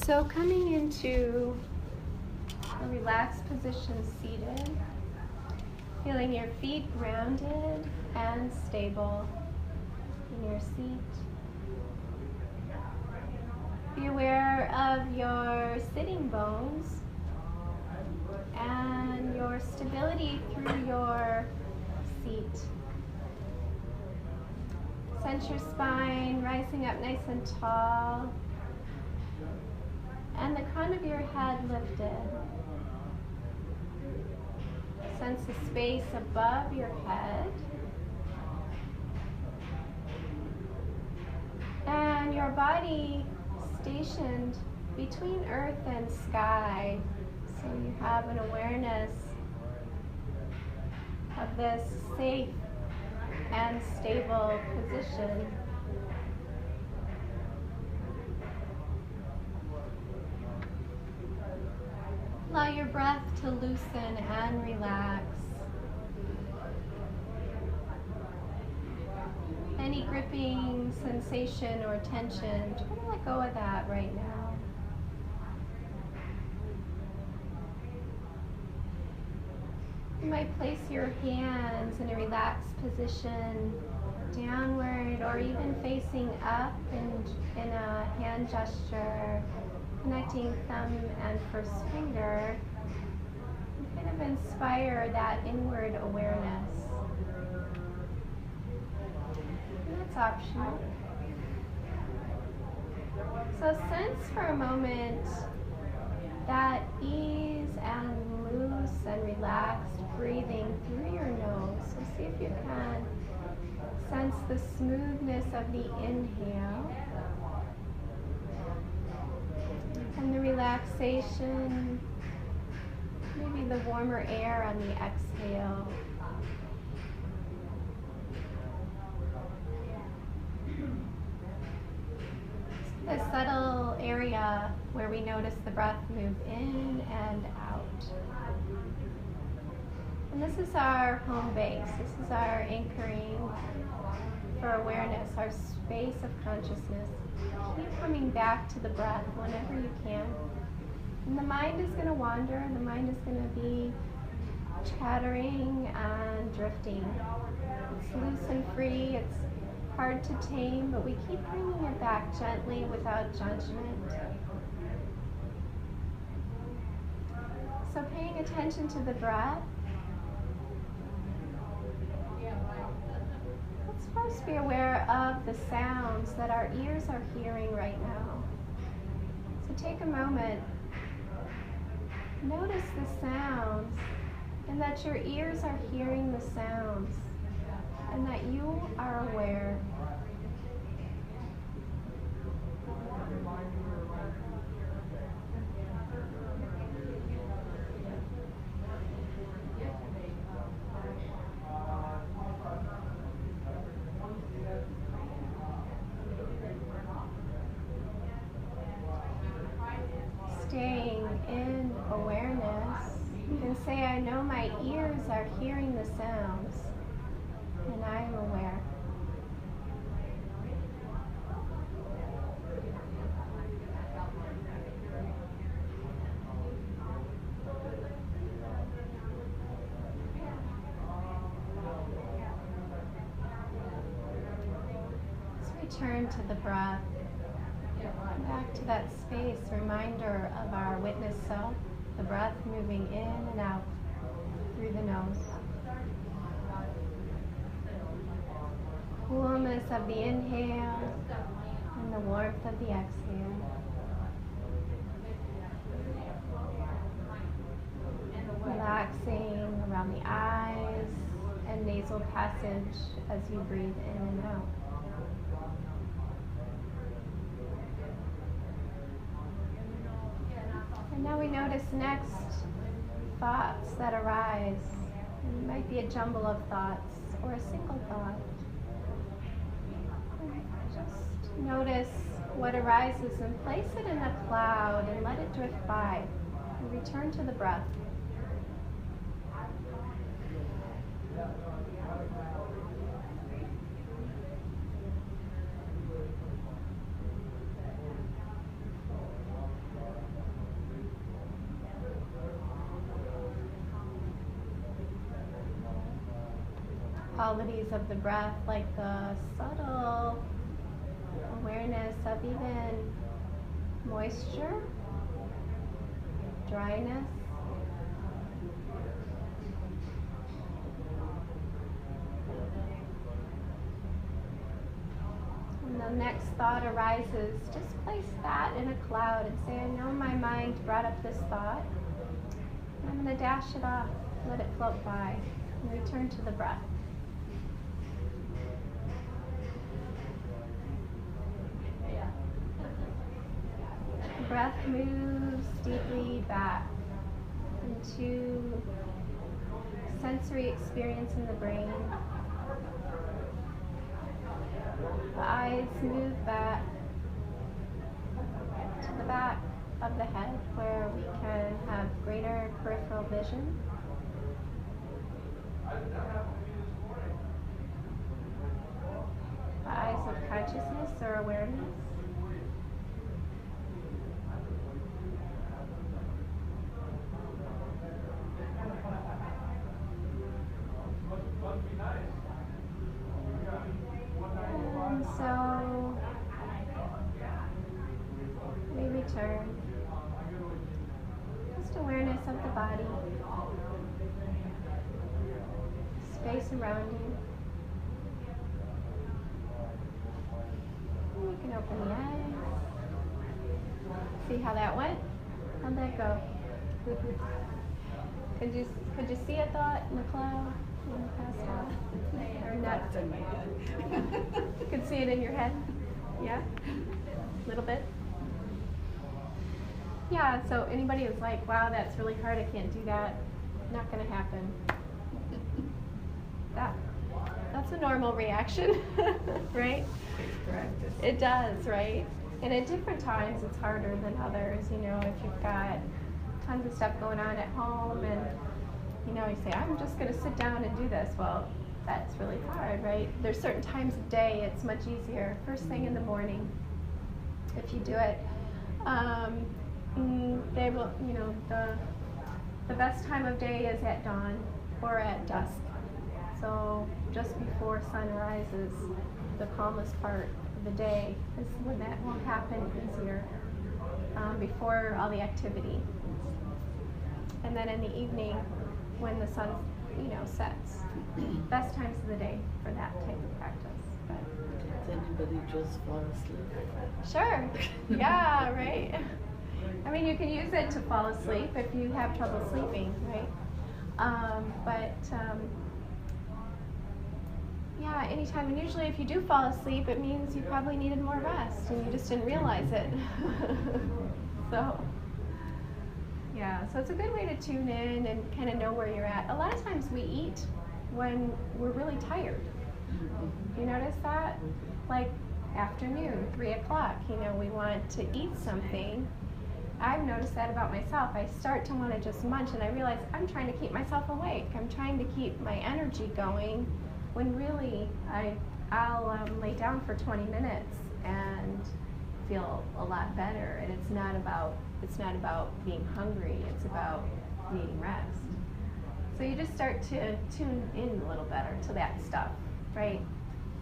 So coming into a relaxed position seated, feeling your feet grounded and stable in your seat. Be aware of your sitting bones and your stability through your seat. Sense your spine rising up nice and tall, and the crown of your head lifted. Sense the space above your head, and your body stationed between earth and sky, so you have an awareness of this safe and stable position. Allow your breath to loosen and relax. Any gripping sensation or tension, try to let go of that right now. You might place your hands in a relaxed position, downward or even facing up in a hand gesture, connecting thumb and first finger, and kind of inspire that inward awareness. And that's optional. So sense for a moment that ease and loose and relaxed breathing through your nose. So see if you can sense the smoothness of the inhale and the relaxation, maybe the warmer air on the exhale. The subtle area where we notice the breath move in and out. And this is our home base. This is our anchoring for awareness, our space of consciousness. Keep coming back to the breath whenever you can. And the mind is going to wander. The mind is going to be chattering and drifting. It's loose and free. It's hard to tame, but we keep bringing it back gently without judgment. So paying attention to the breath. Let's first be aware of the sounds that our ears are hearing right now. So take a moment. Notice the sounds, and that your ears are hearing the sounds, and that you are aware. Staying in awareness, you can say, I know my ears are hearing the sounds, and I am aware. Let's return to the breath. Back to that space, reminder of our witness self, the breath moving in and out through the nose. Coolness of the inhale and the warmth of the exhale. Relaxing around the eyes and nasal passage as you breathe in and out. And now we notice next thoughts that arise. And it might be a jumble of thoughts or a single thought. And just notice what arises and place it in a cloud and let it drift by. And return to the breath. qualities of the breath, like the subtle awareness of even moisture, dryness. When the next thought arises, just place that in a cloud and say, I know my mind brought up this thought. I'm going to dash it off, let it float by, and return to the breath. The breath moves deeply back into sensory experience in the brain. The eyes move back to the back of the head where we can have greater peripheral vision. The eyes of consciousness or awareness. And so we return. Just awareness of the body, space around you. You can open the eyes. See how that went? How'd that go? Could you see a thought in the cloud when you passed out? Or not? It's in my head. You could see it in your head? Yeah? A little bit? Yeah, so anybody who's like, wow, that's really hard, I can't do that, not going to happen. That's a normal reaction, right? Practice. It does, right? And at different times it's harder than others, you know, if you've got tons of stuff going on at home and, you know, you say, I'm just going to sit down and do this. Well, that's really hard, right? There's certain times of day it's much easier. First thing in the morning, if you do it. They will, you know, the best time of day is at dawn or at dusk. So just before sunrise is the calmest part of the day, is when that will happen easier, before all the activity. And then in the evening, when the sun, you know, sets. Best times of the day for that type of practice. But Does anybody just fall asleep? sure, yeah, right. I mean, you can use it to fall asleep if you have trouble sleeping, right? Yeah, anytime. And usually if you do fall asleep, it means you probably needed more rest and you just didn't realize it. So, yeah, so it's a good way to tune in and kind of know where you're at. A lot of times we eat when we're really tired. You notice that? Like afternoon, 3 o'clock, you know, we want to eat something. I've noticed that about myself. I start to want to just munch and I realize I'm trying to keep myself awake. I'm trying to keep my energy going when really I'll lay down for 20 minutes and feel a lot better. And it's not about being hungry, it's about needing rest. So you just start to tune in a little better to that stuff, right?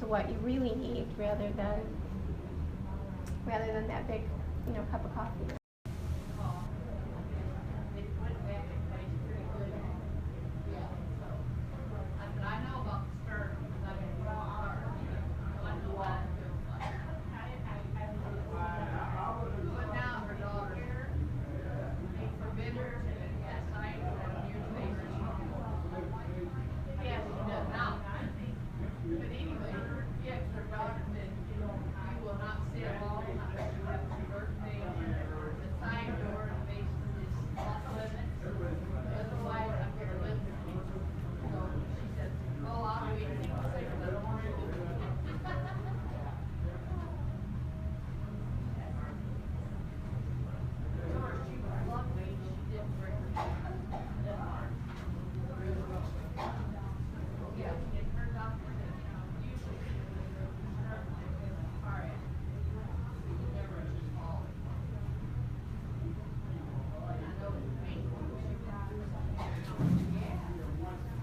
To what you really need rather than that big, you know, cup of coffee.